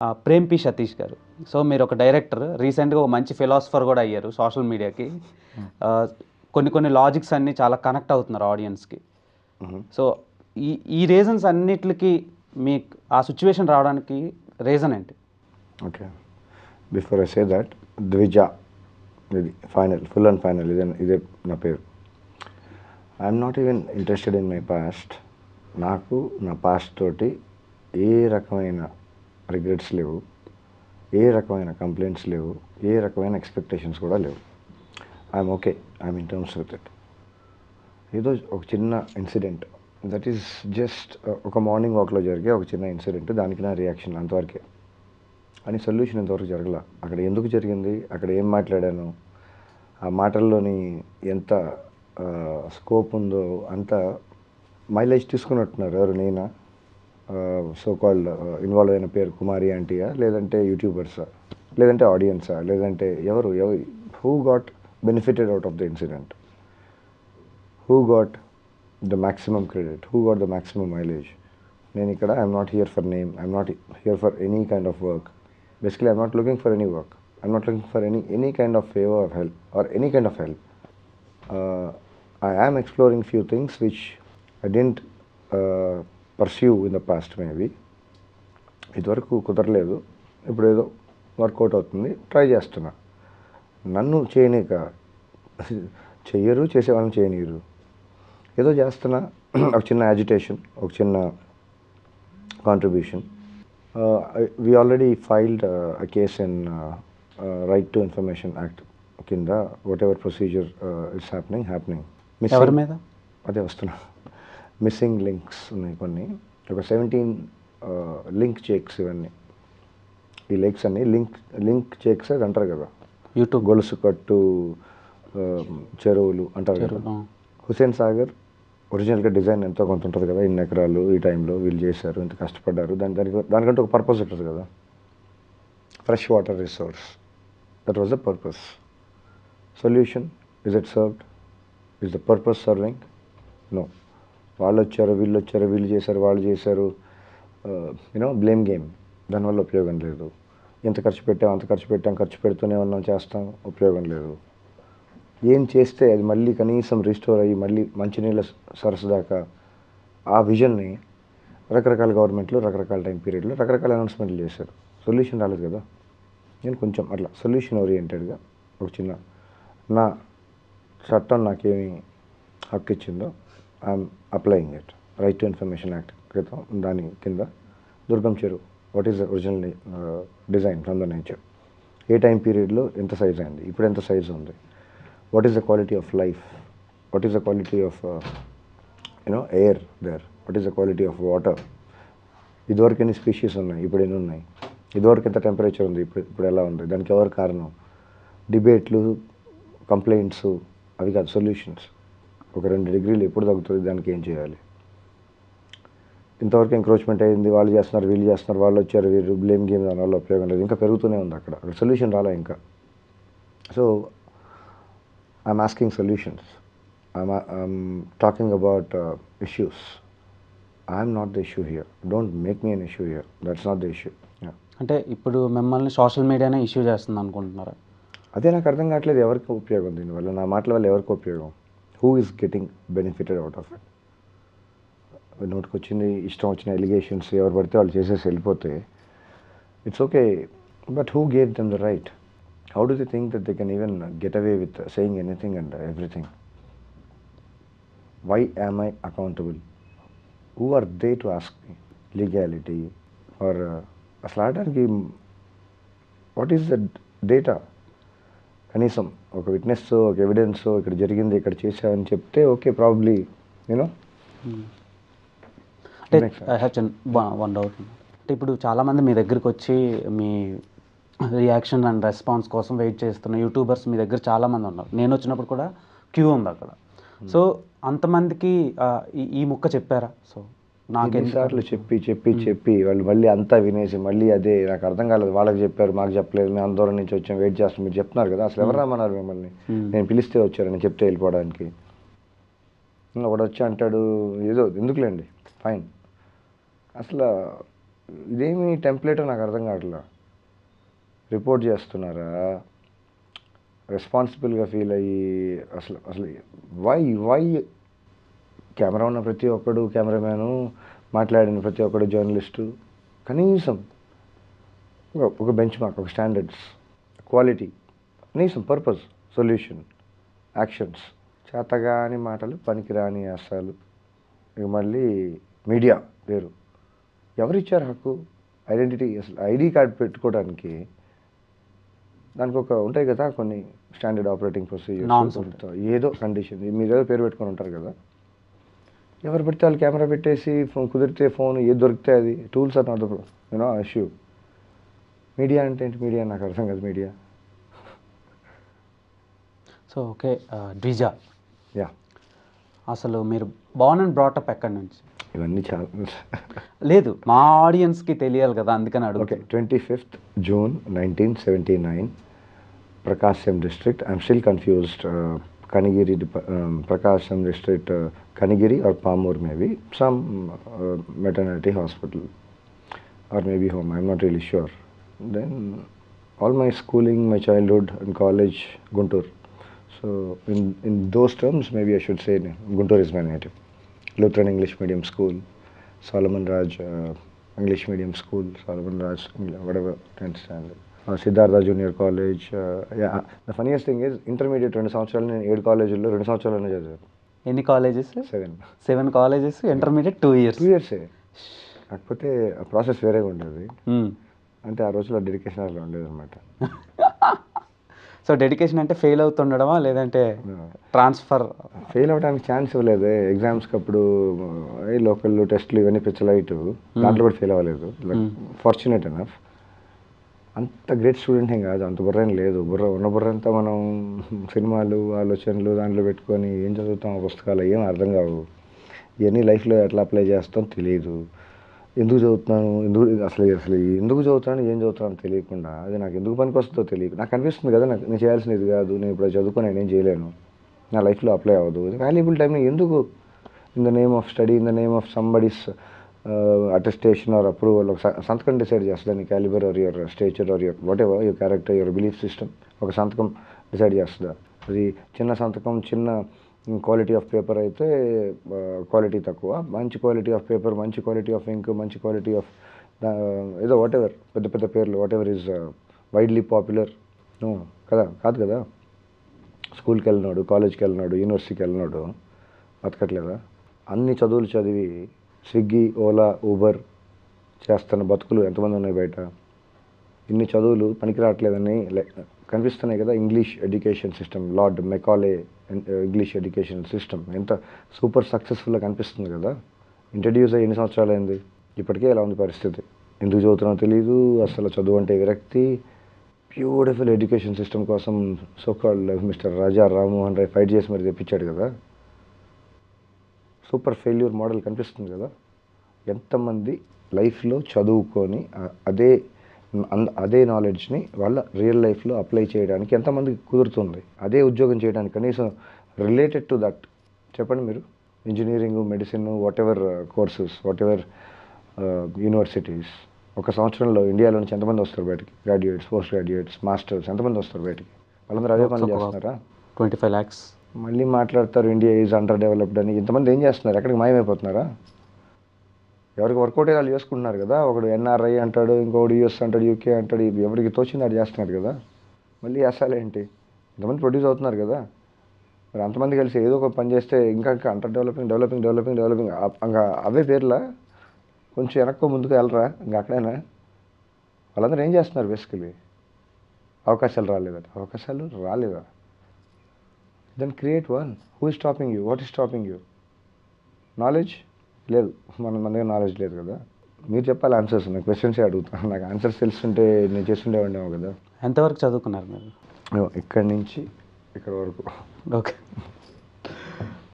Prem P Satish గారు. So మీరు ఒక డైరెక్టర్, రీసెంట్‌గా ఒక మంచి ఫిలాసఫర్ కూడా అయ్యారు సోషల్ మీడియాకి. కొన్ని లాజిక్స్ అన్నీ చాలా కనెక్ట్ అవుతున్నారు ఆడియన్స్‌కి. సో ఈ ఈ రీజన్స్ అన్నిట్లికి మీకు ఆ సిచ్యువేషన్ రావడానికి రీజన్ ఏంటి? Okay. Before I say that, Dwija ఇది ఫైనల్, ఫుల్ అండ్ ఫైనల్ ఇదే నా పేరు. I'm not even interested in my past. నాకు నా పాస్ట్ తోటి ఏ రకమైన రిగ్రెట్స్ లేవు, ఏ రకమైన కంప్లైంట్స్ లేవు, ఏ రకమైన ఎక్స్పెక్టేషన్స్ కూడా లేవు. I'm okay, I'm in terms with it. ఏదో ఒక చిన్న ఇన్సిడెంట్, దట్ ఈస్ జస్ట్ ఒక మార్నింగ్ వాక్లో జరిగే ఒక చిన్న ఇన్సిడెంట్, దానికి నా రియాక్షన్ అంతవరకే. అని సొల్యూషన్ ఇంతవరకు జరగల. అక్కడ ఎందుకు జరిగింది, అక్కడ ఏం మాట్లాడాను, ఆ మాటల్లోని ఎంత స్కోప్ ఉందో అంత మైలేజ్ తీసుకున్నట్టున్నారు. ఎవరు, నేనా? సో కాల్డ్ ఇన్వాల్వ్ అయిన పేరు కుమారి ఆంటీయా, లేదంటే యూట్యూబర్సా, లేదంటే ఆడియన్సా, లేదంటే ఎవరు who got benefited out of the incident, who got the maximum credit, who got the maximum mileage? నేను ఇక్కడ I'm not here for name, I'm not here for any kind of work. Basically, I'm not looking for any work. I'm not looking for any kind of favor or help or any kind of help. I am exploring few things which I didn't pursue in the past maybe. ఇదివరకు కుదరలేదు, ఇప్పుడు ఏదో work out అవుతుంది, try చేస్తున్నా. నన్ను చేయనీక చెయ్యరు, చేసేవాళ్ళని చేయనీరు. ఏదో చేస్తున్నా. ఒక చిన్న యాజిటేషన్, ఒక చిన్న contribution. We already filed a case in Right to Information Act కింద. whatever procedure is happening. ఎవరి మీద? అదే వస్తున్నా. మిస్సింగ్ లింక్స్ ఉన్నాయి కొన్ని, ఒక 17 లింక్ చెక్స్. ఇవన్నీ ఈ లింక్స్ అన్ని లింక్ చెక్స్ అది అంటారు కదా, యూట్యూబ్ గొలుసు కట్టు చెరువులు అంటారు కదా. హుసేన్ సాగర్ ఒరిజినల్గా డిజైన్ ఎంతో కొంత ఉంటుంది కదా, ఇన్ని ఎకరాలు ఈ టైంలో వీళ్ళు చేశారు, ఇంత కష్టపడ్డారు, దానికంటే ఒక పర్పస్ ఉంటుంది కదా. Fresh water resource, that was the purpose. Solution, is it served? Is the purpose serving? No. వాళ్ళు వచ్చారు, వీళ్ళు చేశారు, వాళ్ళు చేశారు, బ్లేమ్ గేమ్. దానివల్ల ఉపయోగం లేదు. ఎంత ఖర్చు పెట్టాం, అంత ఖర్చు పెట్టాం, ఖర్చు పెడుతూనే ఉన్నాం, చేస్తాం, ఉపయోగం లేదు. ఏం చేస్తే అది మళ్ళీ కనీసం రిస్టోర్ అయ్యి మళ్ళీ మంచినీళ్ళ సరస్సు దాకా, ఆ విజన్ని రకరకాల గవర్నమెంట్లు రకరకాల టైం పీరియడ్లో రకరకాల అనౌన్స్మెంట్లు చేశారు. సొల్యూషన్ రాలేదు కదా. నేను కొంచెం అట్లా సొల్యూషన్ ఓరియంటెడ్గా ఒక చిన్న, నా చట్టం నాకేమి హక్కు ఇచ్చిందో I'm applying it. Right to information act క్రితం దాని కింద దుర్గం చెరువు, what is the original design from the nature, A time పీరియడ్లో ఎంత సైజ్ అయింది, ఇప్పుడు ఎంత సైజ్ ఉంది, what is the quality of life, what is the quality of air there, what is the quality of water, ఇదివరకు ఎన్ని species ఉన్నాయి, ఇప్పుడు ఎన్ని ఉన్నాయి, ఇదివరకు ఎంత టెంపరేచర్ ఉంది, ఇప్పుడు ఎలా ఉంది, దానికి ఎవరు కారణం? డిబేట్లు, కంప్లైంట్స్ అవి కాదు, సొల్యూషన్స్. ఒక 2 డిగ్రీలు ఎప్పుడు తగ్గుతుంది, దానికి ఏం చేయాలి? ఇంతవరకు ఎంక్రోచ్మెంట్ అయింది, వాళ్ళు చేస్తున్నారు, వీళ్ళు చేస్తున్నారు, వాళ్ళు వచ్చారు, వీళ్ళు బ్లేమ్ గేమ్, దానివల్ల ఉపయోగం లేదు, ఇంకా పెరుగుతూనే ఉంది. అక్కడ సొల్యూషన్ రాలే ఇంకా. So I'm asking solutions. I'm talking about issues. I'm not the issue here. Don't make me an issue here. That's not the issue. Yeah. అంటే ఇప్పుడు మిమ్మల్ని సోషల్ మీడియానే ఇష్యూ చేస్తుంది అనుకుంటున్నారా? అదే నాకు అర్థం కావట్లేదు. ఎవరికి ఉపయోగం దీనివల్ల? నా మాటల వల్ల ఎవరికి ఉపయోగం? Who is getting benefited out of it? నోటికి వచ్చింది, ఇష్టం వచ్చిన ఎలిగేషన్స్ ఎవరు పడితే వాళ్ళు చేసేసి వెళ్ళిపోతే it's okay, but who gave them the right? How do they think that they can even get away with saying anything and everything? Why am I accountable? Who are they to ask me? Legality or అసలాడడానికి what is the data? కనీసం ఒక witness, ఒక evidence, ఇక్కడ జరిగింది, ఇక్కడ చేశామని చెప్తే okay, probably you know. అంటే ఐ హ్యావ్ వన్ డౌట్. అంటే ఇప్పుడు చాలామంది మీ దగ్గరికి వచ్చి మీ రియాక్షన్ అండ్ రెస్పాన్స్ కోసం వెయిట్ చేస్తున్న యూట్యూబర్స్ మీ దగ్గర చాలామంది ఉన్నారు. నేను వచ్చినప్పుడు కూడా క్యూ ఉంది అక్కడ. సో అంతమందికి ఈ ముక్క చెప్పారా? సో నాకు ఎన్నిసార్లు చెప్పి వాళ్ళు మళ్ళీ అంతా వినేసి మళ్ళీ అదే, నాకు అర్థం కాలేదు, వాళ్ళకి చెప్పారు మాకు చెప్పలేదు, మేము అందరం నుంచి వచ్చాం, వెయిట్ చేస్తాం, మీరు చెప్తున్నారు కదా, అసలు ఎవరు రమ్మన్నారు మిమ్మల్ని? నేను పిలిస్తే వచ్చారు, నేను చెప్తే వెళ్ళిపోవడానికి. ఒకడు వచ్చి అంటాడు ఏదో, ఎందుకులేండి, ఫైన్. అసలు ఇదేమి టెంప్లెట్ నాకు అర్థం కావట్లా. రిపోర్ట్ చేస్తున్నారా, రెస్పాన్సిబుల్గా ఫీల్ అయ్యి అసలు అసలు వై కెమెరా ఉన్న ప్రతి ఒక్కడు కెమెరామ్యాను, మాట్లాడిన ప్రతి ఒక్కడు జర్నలిస్టు కనీసం ఒక బెంచ్ మార్క్, ఒక స్టాండర్డ్స్, క్వాలిటీ, కనీసం పర్పస్, సొల్యూషన్, యాక్షన్స్, చేతగాని మాటలు, పనికిరాని అస్సాలు. ఇక మళ్ళీ మీడియా పేరు ఎవరిచ్చారు హక్కు? ఐడెంటిటీ, అసలు ఐడి కార్డ్ పెట్టుకోవడానికి దానికి ఒక ఉంటాయి కదా కొన్ని స్టాండర్డ్ ఆపరేటింగ్ ప్రొసీజర్స్, ఏదో కండిషన్, మీరు ఏదో పేరు పెట్టుకొని ఉంటారు కదా. ఎవరు పెడితే వాళ్ళు కెమెరా పెట్టేసి కుదిరితే ఫోన్ ఏది దొరికితే అది, tools are not the you know issue. Media అంటే ఏంటి? మీడియా నాకు అర్థం కాదు. Media so okay, Dwija, yeah, అసలు మీరు బార్న్ అండ్ బ్రాటప్ ఎక్కడి నుంచి? ఇవన్నీ చాలా లేదు, మా ఆడియన్స్కి తెలియాలి కదా, అందుకని అడుగు. Okay, 25th June 1979, Prakasam district. I'm still confused. Kanigiri, Prakasam district, Kanigiri or Pamur maybe. Some maternity hospital or maybe home. I'm not really sure. Then all my schooling, my childhood and college, Guntur. So in those terms, maybe I should say Guntur is my native. Lutheran English Medium School, Solomon Raj English Medium School, Solomon Raj, whatever, 10th standard. Siddhartha Junior College. Yeah, the funniest thing is intermediate 2 సంవత్సరాలు నేను 7 కాలేజీల్లో 2 సంవత్సరాలనే చదివాను. ఎన్ని colleges? 7 colleges, intermediate 2 years. 2 years కాకపోతే ఆ process వేరేగా ఉండేది. అంటే ఆ రోజుల్లో డెడికేషన్ అలా ఉండేది అనమాట. సో డెడికేషన్ అంటే ఫెయిల్ అవుతుండడమా, లేదంటే ట్రాన్స్ఫర్? ఫెయిల్ అవ్వడానికి ఛాన్స్ ఇవ్వలేదు. ఎగ్జామ్స్కి అప్పుడు లోకల్ టెస్ట్లు ఇవన్నీ పిచ్చలైట్, దాంట్లో కూడా ఫెయిల్ అవ్వలేదు. Fortunate enough. అంత గ్రేట్ స్టూడెంట్ ఏం కాదు, అంత బుర్ర ఏం లేదు. ఉన్న బుర్ర అంతా మనం సినిమాలు, ఆలోచనలు దాంట్లో పెట్టుకొని ఏం చదువుతాం, పుస్తకాలు ఏం అర్థం కావు. ఇవన్నీ లైఫ్లో ఎట్లా అప్లై చేస్తాం తెలియదు. ఎందుకు చదువుతున్నాను, అసలు ఎందుకు చదువుతాను, ఏం చదువుతాను తెలియకుండా, అది నాకు ఎందుకు పనికి వస్తుందో తెలియదు. నాకు అనిపిస్తుంది కదా, నేను చేయాల్సినది ఇది కాదు, నేను ఇప్పుడు చదువుకొని నేనేం చేయలేను, నా లైఫ్లో అప్లై అవ్వదు. వాల్యుబుల్ టైంని ఎందుకు in the name of study, in the name of somebody's attestation or approval, ఒక సంతకం డిసైడ్ చేస్తుంది నీ calibre or your stature or your whatever your character, your belief system. ఒక సంతకం డిసైడ్ చేస్తుందా? అది చిన్న సంతకం, చిన్న క్వాలిటీ ఆఫ్ పేపర్ అయితే క్వాలిటీ తక్కువ, మంచి క్వాలిటీ ఆఫ్ పేపర్, మంచి క్వాలిటీ ఆఫ్ ఇంక్, మంచి క్వాలిటీ ఆఫ్ ఏదో వాట్ ఎవర్, పెద్ద పెద్ద పేర్లు, whatever is widely popular కదా, కాదు కదా. స్కూల్కి వెళ్ళినాడు, కాలేజ్కి వెళ్ళినాడు, యూనివర్సిటీకి వెళ్ళినాడు, బతకట్లేదా? అన్ని చదువులు చదివి స్విగ్గీ, ఓలా, ఊబర్ చేస్తున్న బతుకులు ఎంతమంది ఉన్నాయి బయట? ఇన్ని చదువులు పనికి రావట్లేదని కనిపిస్తున్నాయి కదా. English education system, lord Macaulay English education system ఎంత సూపర్ సక్సెస్ఫుల్గా కనిపిస్తుంది కదా. ఇంట్రడ్యూస్ అయ్యి ఎన్ని సంవత్సరాలు అయింది, ఇప్పటికే ఇలా ఉంది పరిస్థితి. ఎందుకు చదువుతున్నానో తెలియదు, అసలు చదువు అంటే విరక్తి. బ్యూటిఫుల్ ఎడ్యుకేషన్ సిస్టమ్ కోసం so called mister Raja Rammohan Roy fight చేసి మరి తెప్పించాడు కదా. సూపర్ ఫెయిల్యూర్ మోడల్ కనిపిస్తుంది కదా. ఎంతమంది లైఫ్లో చదువుకొని అదే నాలెడ్జ్ని వాళ్ళ రియల్ లైఫ్లో అప్లై చేయడానికి ఎంతమందికి కుదురుతుంది? అదే ఉద్యోగం చేయడానికి కనీసం రిలేటెడ్ టు దట్ చెప్పండి మీరు. Engineering, medicine, what ever courses, what ever universities, ఒక సంవత్సరంలో ఇండియాలో నుంచి ఎంతమంది వస్తారు బయటికి? గ్రాడ్యుయేట్స్, పోస్ట్ గ్రాడ్యుయేట్స్, మాస్టర్స్ ఎంతమంది వస్తారు బయటికి? వాళ్ళందరూ అదే పనులు చేస్తున్నారా? 25 lakhs. మళ్ళీ మాట్లాడతారు ఇండియా ఈజ్ అండర్ డెవలప్డ్ అని. ఇంతమంది ఏం చేస్తున్నారు? ఎక్కడికి మాయమైపోతున్నారా? ఎవరికి వర్కౌట్ వాళ్ళు చేసుకుంటున్నారు కదా. ఒకడు ఎన్ఆర్ఐ అంటాడు, ఇంకొకడు యూఎస్ అంటాడు, యూకే అంటాడు, ఎవరికి తోచింది అది చేస్తున్నారు కదా. మళ్ళీ అసలేంటి? ఇంతమంది ప్రొడ్యూస్ అవుతున్నారు కదా. మరి అంతమంది కలిసి ఏదో ఒక పని చేస్తే ఇంకా అండర్ డెవలపింగ్ ఇంకా అవే పేర్లా? కొంచెం వెనక్కు ముందుకు వెళ్ళరా? ఇంకా అక్కడైనా వాళ్ళందరూ ఏం చేస్తున్నారు? బేసికలీ అవకాశాలు రాలేదా? Then create one. Who is stopping you? What is stopping you? Knowledge లేదు, మన దగ్గర నాలెడ్జ్ లేదు కదా. మీరు చెప్పాలి ఆన్సర్స్. నేను క్వశ్చన్సే అడుగుతాను. నాకు ఆన్సర్స్ తెలుసుంటే నేను చేస్తుండేవాడినేమో కదా. ఎంతవరకు చదువుకున్నారు మీరు? ఇక్కడి నుంచి ఇక్కడ వరకు. ఓకే.